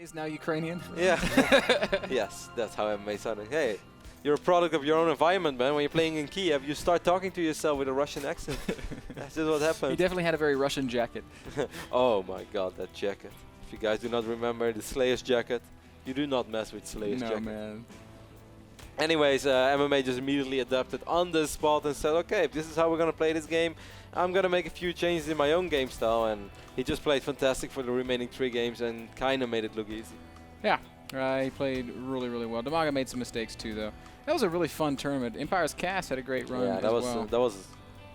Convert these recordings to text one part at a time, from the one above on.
Is now Ukrainian? Yeah. Yes, that's how MMA sounded. Hey, you're a product of your own environment, man. When you're playing in Kiev, you start talking to yourself with a Russian accent. That's just what happened. He definitely had a very Russian jacket. Oh my god, that jacket. If you guys do not remember the Slayer's jacket, you do not mess with Slayer's jacket. No, man. Anyways, MMA just immediately adapted on the spot and said, okay, if this is how we're going to play this game, I'm going to make a few changes in my own game style. And he just played fantastic for the remaining 3 games and kind of made it look easy. Yeah, he played really, really well. Dimaga made some mistakes too, though. That was a really fun tournament. Empire's Cast had a great run Yeah, that was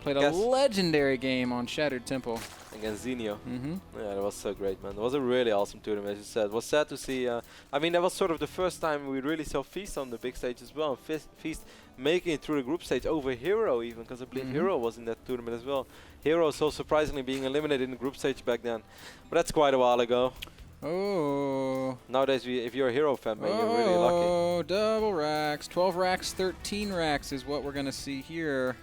played a legendary game on Shattered Temple. Against Zenio. Mm-hmm. Yeah, that was so great, man. It was a really awesome tournament, as you said. It was sad to see. I mean, that was sort of the first time we really saw Feast on the big stage as well. Feast making it through the group stage over Hero even, because I believe Hero was in that tournament as well. Hero so surprisingly being eliminated in the group stage back then. But that's quite a while ago. Oh. Nowadays, if you're a Hero fan, man, you're really lucky. Oh, double racks. 12 racks, 13 racks is what we're going to see here.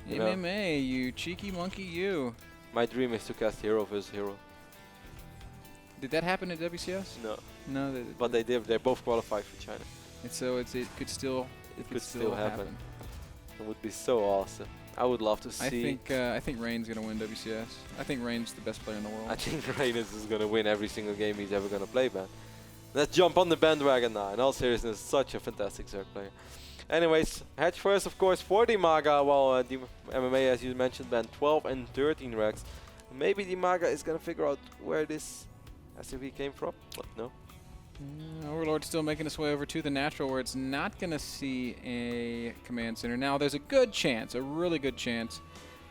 You MMA, know. You cheeky monkey, you. My dream is to cast Hero versus Hero. Did that happen at WCS? No. No, but they did. They both qualified for China. And so it could still happen. It would be so awesome. I would love to see. I think Rain's gonna win WCS. I think Rain's the best player in the world. I think Rain is gonna win every single game he's ever gonna play, man. Let's jump on the bandwagon now. In all seriousness, such a fantastic Zerg player. Anyways, hedge first, of course, for Dimaga. While MMA, as you mentioned, banned 12 and 13 racks. Maybe Dimaga is gonna figure out where this SUV came from, but no. Overlord's still making its way over to the natural, where it's not going to see a command center. Now, there's a good chance, a really good chance,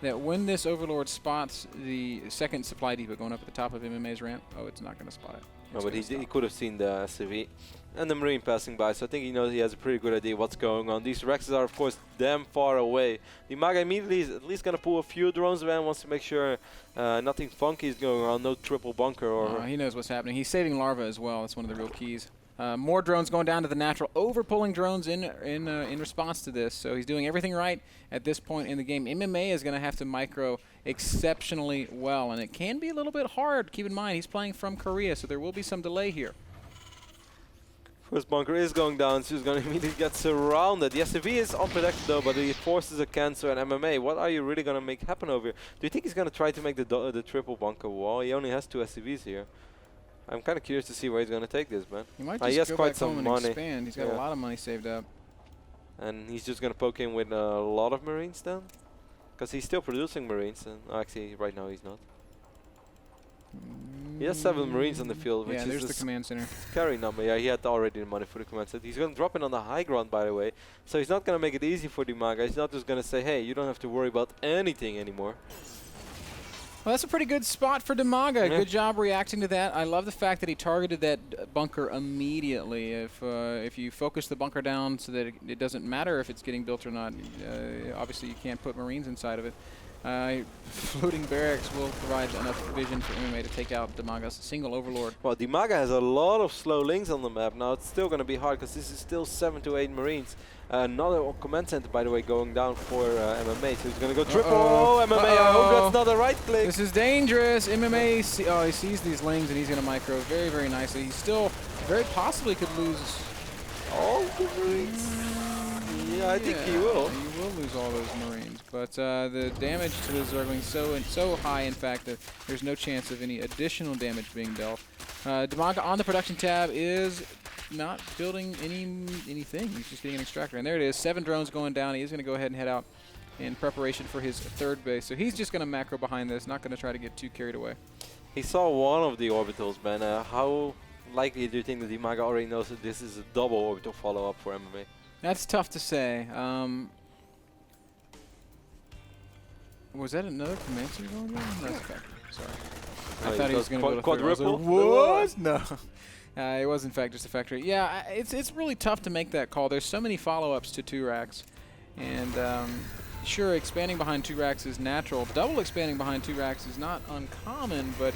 that when this Overlord spots the second supply depot going up at the top of MMA's ramp, it's not going to spot it. No, but he could have seen the SUV and the Marine passing by, so I think he knows he has a pretty good idea what's going on. These Rexes are, of course, damn far away. Dimaga immediately is at least going to pull a few drones around, wants to make sure nothing funky is going on, no triple bunker. Or he knows what's happening. He's saving Larva as well. That's one of the real keys. More drones going down to the natural, over-pulling drones in response to this. So he's doing everything right at this point in the game. MMA is going to have to micro exceptionally well, and it can be a little bit hard. Keep in mind, he's playing from Korea, so there will be some delay here. First bunker is going down, so he's going to immediately get surrounded. The SUV is unprotected though, but he forces a cancel and MMA. What are you really going to make happen over here? Do you think he's going to try to make the triple bunker wall? He only has 2 SUVs here. I'm kind of curious to see where he's going to take this, man. He might just he has go quite back some home and money. Expand. He's got a lot of money saved up. And he's just going to poke in with a lot of Marines then? Because he's still producing Marines. And actually, right now he's not. He has 7 Marines on the field, which is there's the command center. Scary number. Yeah, he had already the money for the command center. He's going to drop it on the high ground, by the way. So he's not going to make it easy for Dimaga. He's not just going to say, hey, you don't have to worry about anything anymore. Well, that's a pretty good spot for Dimaga. Good job reacting to that. I love the fact that he targeted that bunker immediately. If you focus the bunker down so that it doesn't matter if it's getting built or not, obviously you can't put Marines inside of it. Floating barracks will provide enough vision for MMA to take out Dimaga's single Overlord. Well, Dimaga has a lot of slow links on the map. Now it's still going to be hard because this is still 7 to 8 Marines. Another command center, by the way, going down for MMA. So he's going to go triple. MMA. I hope that's not a right click. This is dangerous. MMA, he sees these lanes and he's going to micro very, very nicely. He still very possibly could lose all the Marines. Yeah, I think he will. He will lose all those Marines. But the damage to the Zergling so high, in fact, that there's no chance of any additional damage being dealt. Dimaga on the production tab is not building anything. He's just getting an extractor. And there it is. 7 drones going down. He is going to go ahead and head out in preparation for his 3rd base. So he's just going to macro behind this, not going to try to get too carried away. He saw one of the orbitals, man. How likely do you think that Dimaga already knows that this is a double orbital follow-up for MMA? That's tough to say. Was that another command center going there? That's a factory. Sorry. I thought he was going to build a quadruple. What? No. It was, in fact, just a factory. Yeah, it's really tough to make that call. There's so many follow-ups to 2 racks. And sure, expanding behind 2 racks is natural. Double expanding behind 2 racks is not uncommon, but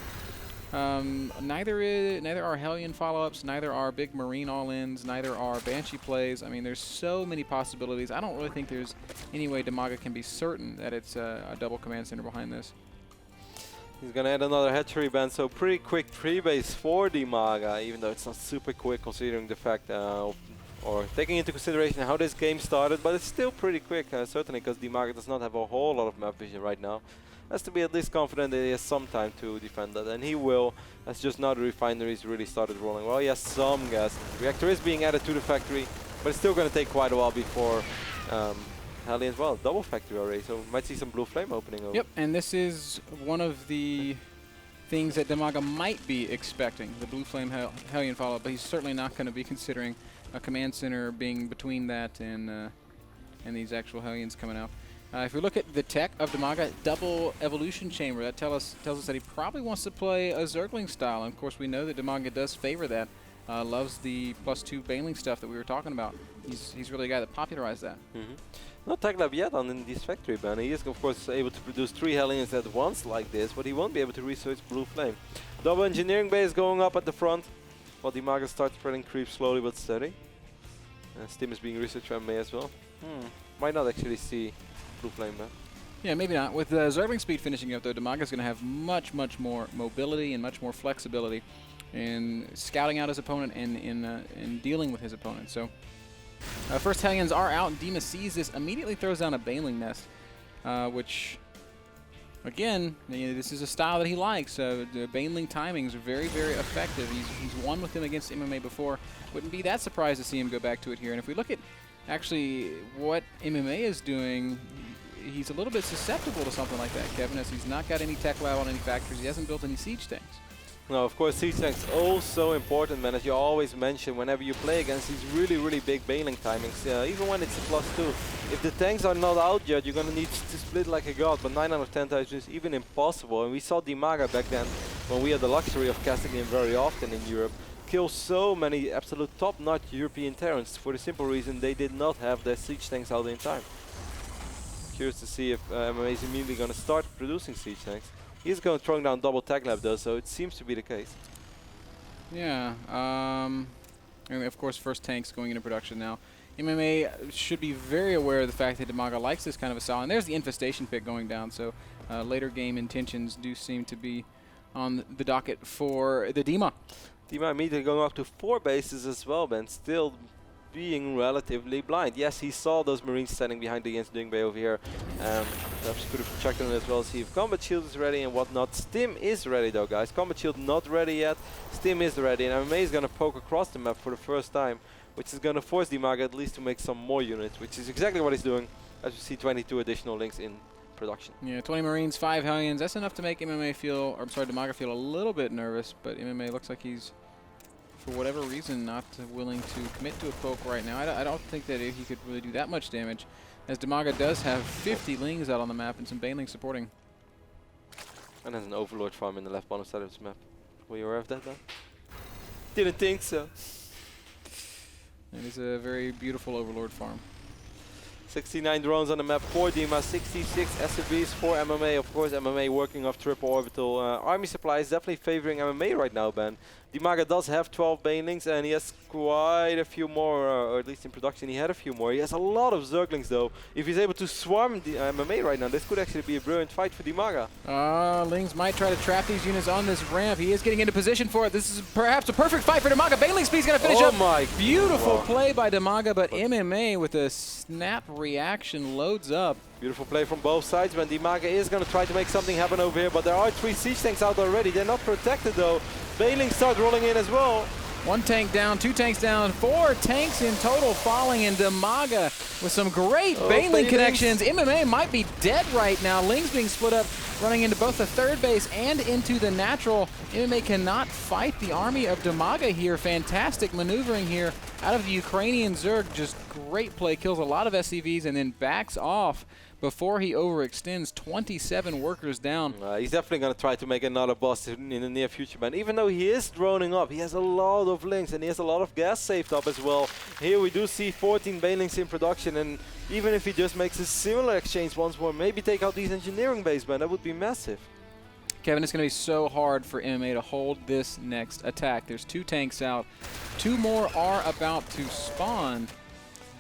neither are Hellion follow-ups, neither are big Marine all-ins, neither are Banshee plays. I mean, there's so many possibilities. I don't really think there's any way Dimaga can be certain that it's a double command center behind this. He's gonna add another hatchery band, so pretty quick 3-base for Dimaga, even though it's not super quick considering the fact, or taking into consideration how this game started, but it's still pretty quick, certainly because Dimaga does not have a whole lot of map vision right now. Has to be at least confident that he has some time to defend that, and he will. That's just now the refineries really started rolling. Well, he has some gas. The reactor is being added to the factory, but it's still going to take quite a while before Hellions, well, double factory already, so we might see some blue flame opening over. Yep, and this is one of the things that Dimaga might be expecting, the blue flame Hellion follow-up, but he's certainly not going to be considering a command center being between that and these actual Hellions coming out. If we look at the tech of Dimaga, double evolution chamber, that tells us that he probably wants to play a Zergling style. And of course, we know that Dimaga does favor that. Loves the +2 Baneling stuff that we were talking about. He's really a guy that popularized that. Not tech lab yet on in this factory ban. He is of course able to produce 3 Hellions at once like this, but he won't be able to research blue flame. Double engineering base going up at the front, while Dimaga starts spreading creep slowly but steady. Stim is being researched for MMA as well. Might not actually see blue flame ban. Yeah, maybe not. With Zergling speed finishing up though, Dimaga's going to have much more mobility and much more flexibility in scouting out his opponent and in dealing with his opponent. So first Hellions are out. Dima sees this, immediately throws down a Baneling nest, which, again, this is a style that he likes. The Baneling timings are very effective. He's won with him against MMA before. Wouldn't be that surprised to see him go back to it here. And if we look at actually what MMA is doing, he's a little bit susceptible to something like that, Kevin, as he's not got any tech lab on any factories. He hasn't built any siege tanks. No, of course, siege tanks also important, man. As you always mention, whenever you play against these really big Baneling timings, even when it's a +2, if the tanks are not out yet, you're gonna need to split like a god. But 9 out of 10 times it's even impossible. And we saw Dimaga back then, when we had the luxury of casting him very often in Europe, kill so many absolute top-notch European Terrans for the simple reason they did not have their siege tanks out in time. Curious to see if MMA is immediately gonna start producing siege tanks. He's going throwing down double tech lab though, so it seems to be the case. Yeah, and of course first tanks going into production now. MMA should be very aware of the fact that Dimaga likes this kind of a style, and there's the infestation pit going down, so later game intentions do seem to be on the docket for the Dima. Dima immediately going up to 4 bases as well, but still being relatively blind. Yes, he saw those Marines standing behind the Engineering Bay over here. Perhaps could have checked on it as well, see if Combat Shield is ready and whatnot. Stim is ready though, guys. Combat Shield not ready yet. Stim is ready, and MMA is going to poke across the map for the first time, which is going to force Dimaga at least to make some more units, which is exactly what he's doing, as we see 22 additional links in production. Yeah, 20 Marines, 5 Hellions. That's enough to make MMA feel, or I'm sorry, Dimaga feel a little bit nervous, but MMA looks like he's, for whatever reason, not willing to commit to a poke right now. I don't think that he could really do that much damage, as Dimaga does have 50 Lings out on the map and some Baneling supporting. And there's an Overlord farm in the left bottom side of this map. Were you aware of that, though? Didn't think so. It is a very beautiful Overlord farm. 69 drones on the map for Dima, 66 SCVs for MMA. Of course, MMA working off triple orbital army supplies, definitely favoring MMA right now, Ben. Dimaga does have 12 Banelings, and he has quite a few more, or at least in production he had a few more. He has a lot of Zerglings though. If he's able to swarm the MMA right now, this could actually be a brilliant fight for Dimaga. Lings might try to trap these units on this ramp. He is getting into position for it. This is perhaps a perfect fight for Dimaga. Baneling speed's gonna finish up. My beautiful play by Dimaga, but MMA with a snap reaction loads up. Beautiful play from both sides, when Dimaga is going to try to make something happen over here, but there are 3 siege tanks out already. They're not protected though. Baneling start rolling in as well. 1 tank down, 2 tanks down, 4 tanks in total falling, and Dimaga with some great Baneling connections. MMA might be dead right now. Lings being split up, running into both the third base and into the natural. MMA cannot fight the army of Dimaga here. Fantastic maneuvering here out of the Ukrainian Zerg. Just great play, kills a lot of SCVs and then backs off before he overextends. 27 workers down. He's definitely going to try to make another boss in the near future, man. Even though he is droning up, he has a lot of links and he has a lot of gas saved up as well. Here we do see 14 Banelings in production, and even if he just makes a similar exchange once more, maybe take out these engineering bases, man, that would be massive. Kevin, it's going to be so hard for MMA to hold this next attack. There's 2 tanks out. 2 more are about to spawn,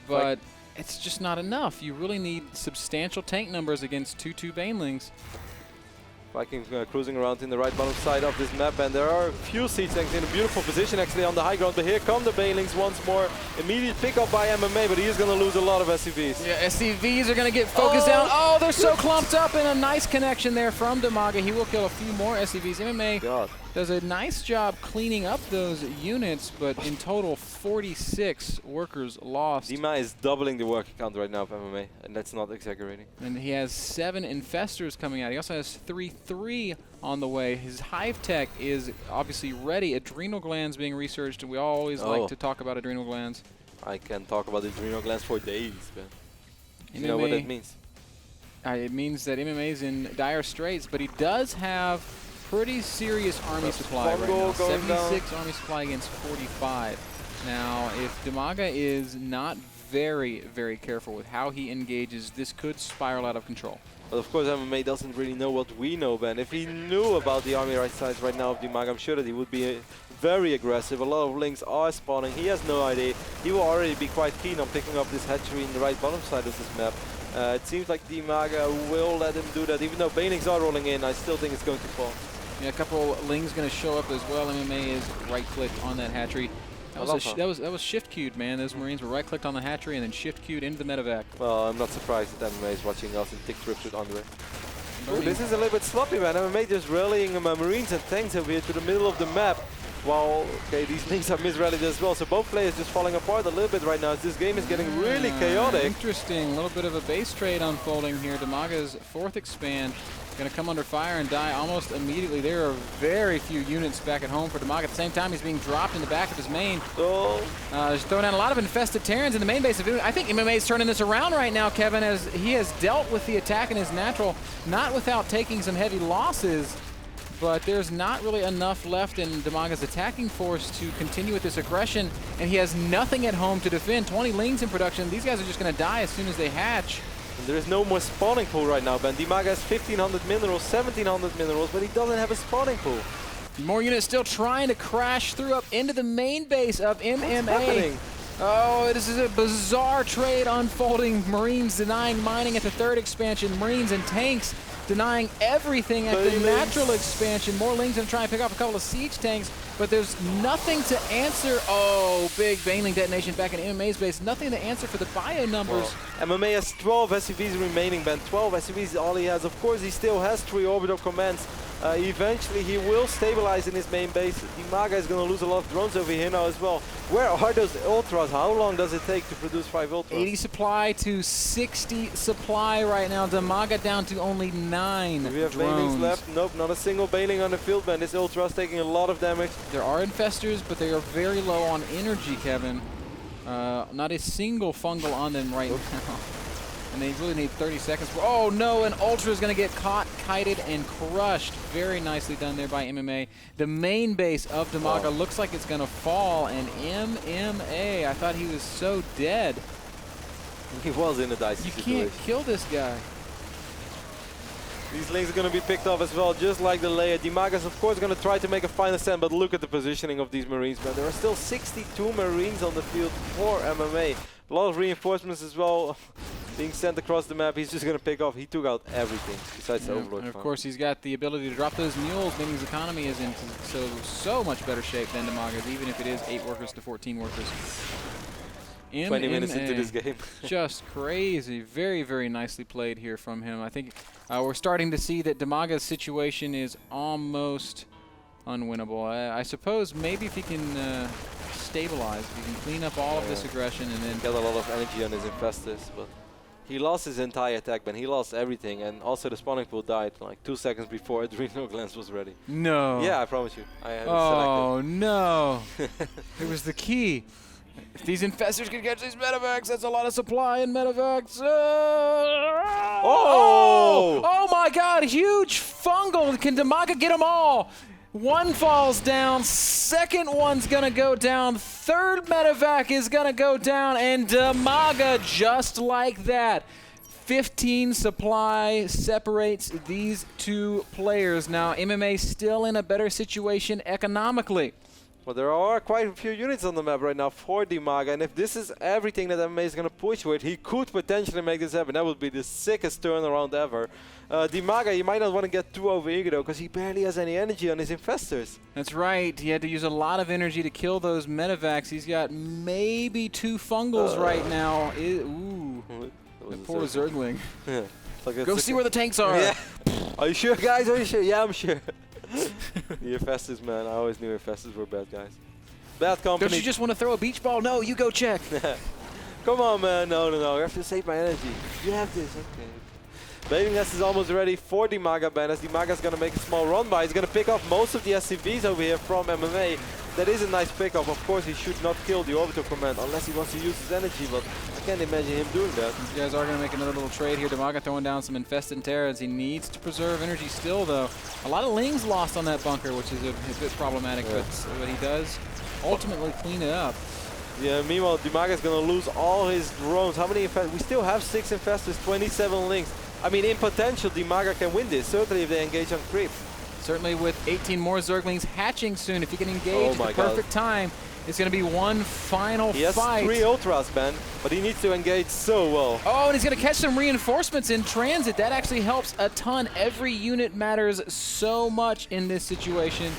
but it's just not enough. You really need substantial tank numbers against 2 Banelings. Viking cruising around in the right bottom side of this map, and there are a few siege tanks in a beautiful position actually on the high ground. But here come the Banelings once more. Immediate pick up by MMA, but he is going to lose a lot of SCVs. Yeah, SCVs are going to get focused down. Oh, they're so clumped up, and a nice connection there from Dimaga. He will kill a few more SCVs. MMA does a nice job cleaning up those units, but in total 46 workers lost. Dima is doubling the worker count right now of MMA, and that's not exaggerating. And he has 7 infestors coming out. He also has 3 on the way. His hive tech is obviously ready. Adrenal glands being researched, and we always like to talk about adrenal glands. I can talk about adrenal glands for days, but you know what that means. It means that MMA is in dire straits, but he does have pretty serious army supply right now. 76 army supply against 45. Now, if Dimaga is not very, very careful with how he engages, this could spiral out of control. But of course, MMA doesn't really know what we know, Ben. If he knew about the army right size right now of Dimaga, I'm sure that he would be very aggressive. A lot of links are spawning. He has no idea. He will already be quite keen on picking up this hatchery in the right bottom side of this map. It seems like Dimaga will let him do that. Even though Banelings are rolling in, I still think it's going to fall. Yeah, a couple Lings going to show up as well. MMA is right-clicked on that hatchery. That was shift-queued, man. Those Marines were right-clicked on the hatchery and then shift-queued into the medevac. Well, I'm not surprised that MMA is watching us and tick trips with Andre. Ooh, this is a little bit sloppy, man. MMA just rallying Marines and tanks over here to the middle of the map. While, okay, these Lings are misrallied as well. So both players just falling apart a little bit right now. This game is getting really chaotic. Interesting. A little bit of a base trade unfolding here. Dimaga's 4th expand. Going to come under fire and die almost immediately. There are very few units back at home for Dimaga. At the same time, he's being dropped in the back of his main. He's throwing down a lot of infested Terrans in the main base. I think MMA is turning this around right now, Kevin, as he has dealt with the attack in his natural, not without taking some heavy losses, but there's not really enough left in Dimaga's attacking force to continue with this aggression, and he has nothing at home to defend. 20 Lings in production. These guys are just going to die as soon as they hatch. And there is no more spawning pool right now, Ben. Dimaga has 1,500 minerals, 1,700 minerals, but he doesn't have a spawning pool. More units still trying to crash through up into the main base of MMA. Oh, this is a bizarre trade unfolding. Marines denying mining at the 3rd expansion. Marines and tanks denying everything at the natural expansion. More Lings going to try and pick up a couple of siege tanks, but there's nothing to answer. Oh, big Baneling detonation back in MMA's base. Nothing to answer for the bio numbers. Well, MMA has 12 SCVs remaining, Ben. 12 SCVs is all he has. Of course, he still has 3 orbital commands. Eventually, he will stabilize in his main base. Dimaga is going to lose a lot of drones over here now as well. Where are those ultras? How long does it take to produce 5 ultras? 80 supply to 60 supply right now. Dimaga down to only 9 Do we have drones. Banelings left? Nope, not a single Baneling on the field, man. This ultra is taking a lot of damage. There are infestors, but they are very low on energy, Kevin. Not a single fungal on them right now. And they really need 30 seconds. Oh no, an Ultra is going to get caught, kited, and crushed. Very nicely done there by MMA. The main base of Dimaga looks like it's going to fall, and MMA, I thought he was so dead. He was in a dicey situation. You can't kill this guy. These Lings are going to be picked off as well, just like the layer. Dimaga's of course going to try to make a final stand, but look at the positioning of these Marines, man. There are still 62 Marines on the field for MMA. A lot of reinforcements as well being sent across the map. He's just going to pick off. He took out everything besides the Overlord. And of course, he's got the ability to drop those mules, meaning his economy is in so much better shape than Dimaga's, even if it is 8 workers to 14 workers. 20 minutes into this game. Just crazy. Very, very nicely played here from him. I think we're starting to see that Dimaga's situation is almost unwinnable. I suppose maybe if he can stabilize, if he can clean up all of this aggression and then get a lot of energy on his infestors, but he lost his entire attack, man. He lost everything, and also the spawning pool died like 2 seconds before Adrenal Glands was ready. No. Yeah, I promise you. I had it selected. Oh no. It was the key. If these infestors can catch these medevacs, that's a lot of supply in medevacs. Oh my god, huge fungal. Can Dimaga get them all? One falls down, second one's gonna go down, third medevac is gonna go down, and Dimaga just like that. 15 supply separates these 2 players. Now, MMA still in a better situation economically. Well, there are quite a few units on the map right now for Dimaga, and if this is everything that MMA is going to push with, he could potentially make this happen. That would be the sickest turnaround ever. Dimaga, you might not want to get too overeager though, because he barely has any energy on his infestors. That's right. He had to use a lot of energy to kill those medevacs. He's got maybe 2 fungals right now. Ooh, that poor Zergling. Yeah. Like Go see where the tanks are. Yeah. Are you sure, guys? Are you sure? Yeah, I'm sure. The infestors, man. I always knew infestors were bad guys. Bad company. Don't you just want to throw a beach ball? No, you go check. Come on, man. No. I have to save my energy. You have this. Okay. Baiting Nest is almost ready for Dimaga, Ben. As Dimaga's going to make a small run by. He's going to pick off most of the SCVs over here from MMA. That is a nice pickup. Of course, he should not kill the Orbital Command unless he wants to use his energy, but I can't imagine him doing that. These guys are going to make another little trade here. Dimaga throwing down some Infested Terrans. He needs to preserve energy still, though. A lot of lings lost on that bunker, which is a bit problematic, but what he does ultimately clean it up. Yeah, meanwhile, Dimaga is going to lose all his drones. How many infestors? We still have 6 infestors, 27 lings. I mean, in potential, Dimaga can win this, certainly if they engage on creep. Certainly with 18 more Zerglings hatching soon. If he can engage at the perfect time, it's going to be one final fight. He has 3 Ultras, Ben, but he needs to engage so well. Oh, and he's going to catch some reinforcements in transit. That actually helps a ton. Every unit matters so much in this situation.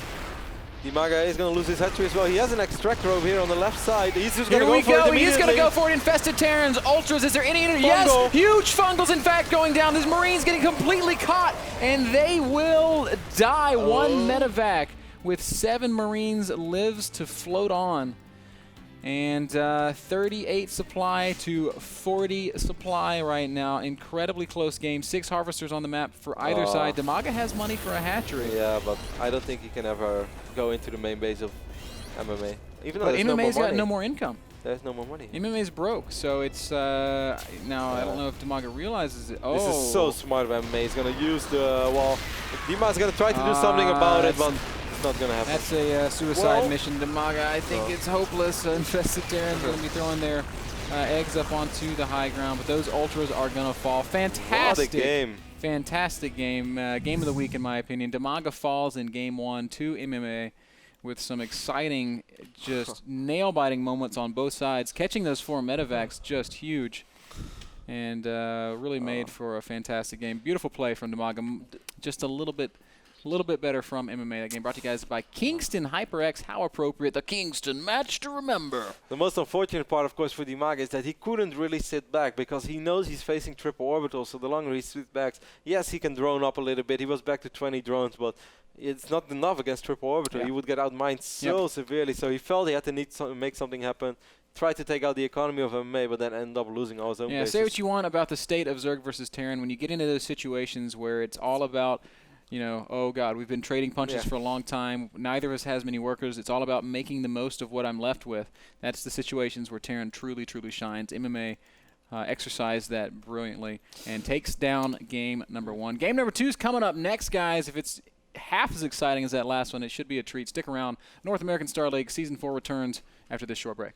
Dimaga is going to lose his hatchery as well. He has an extractor over here on the left side. He's just going to go for it immediately. He's going to go for it. Infested Terrans, Ultras. Is there any? Yes, huge fungals in fact going down. This Marine's getting completely caught, and they will die. 1 medevac with 7 Marines lives to float on. And 38 supply to 40 supply right now. Incredibly close game. 6 harvesters on the map for either side. Dimaga has money for a hatchery. Yeah, but I don't think he can ever go into the main base of MMA. Even though MMA's got no more income. There's no more money. MMA's broke, so it's now I don't know if Dimaga realizes it. Oh, this is so smart of MMA. He's going to use the wall. Dima's going to try to do something about it, but it's not going to happen. That's a suicide mission. Dimaga, I think it's hopeless. Infested Terrans are going to be throwing their eggs up onto the high ground, but those Ultras are going to fall. Fantastic. What a game. Fantastic game. Game of the week, in my opinion. Dimaga falls in game 1 to MMA with some exciting, just nail-biting moments on both sides. Catching those 4 medevacs, just huge. And really made for a fantastic game. Beautiful play from Dimaga. Just a little bit better from MMA. That game brought to you guys by Kingston HyperX. How appropriate. The Kingston match to remember. The most unfortunate part, of course, for Dimaga is that he couldn't really sit back because he knows he's facing triple orbital. So the longer he sits back, yes, he can drone up a little bit. He was back to 20 drones, but it's not enough against triple orbital. He would get outmined so severely. So he felt he had to make something happen. Tried to take out the economy of MMA, but then ended up losing all his own bases. Say what you want about the state of Zerg versus Terran. When you get into those situations where it's all about, you know, oh God, we've been trading punches for a long time. Neither of us has many workers. It's all about making the most of what I'm left with. That's the situations where Terran truly, truly shines. MMA exercised that brilliantly and takes down game number 1. Game number 2 is coming up next, guys. If it's half as exciting as that last one, it should be a treat. Stick around. North American Star League Season 4 returns after this short break.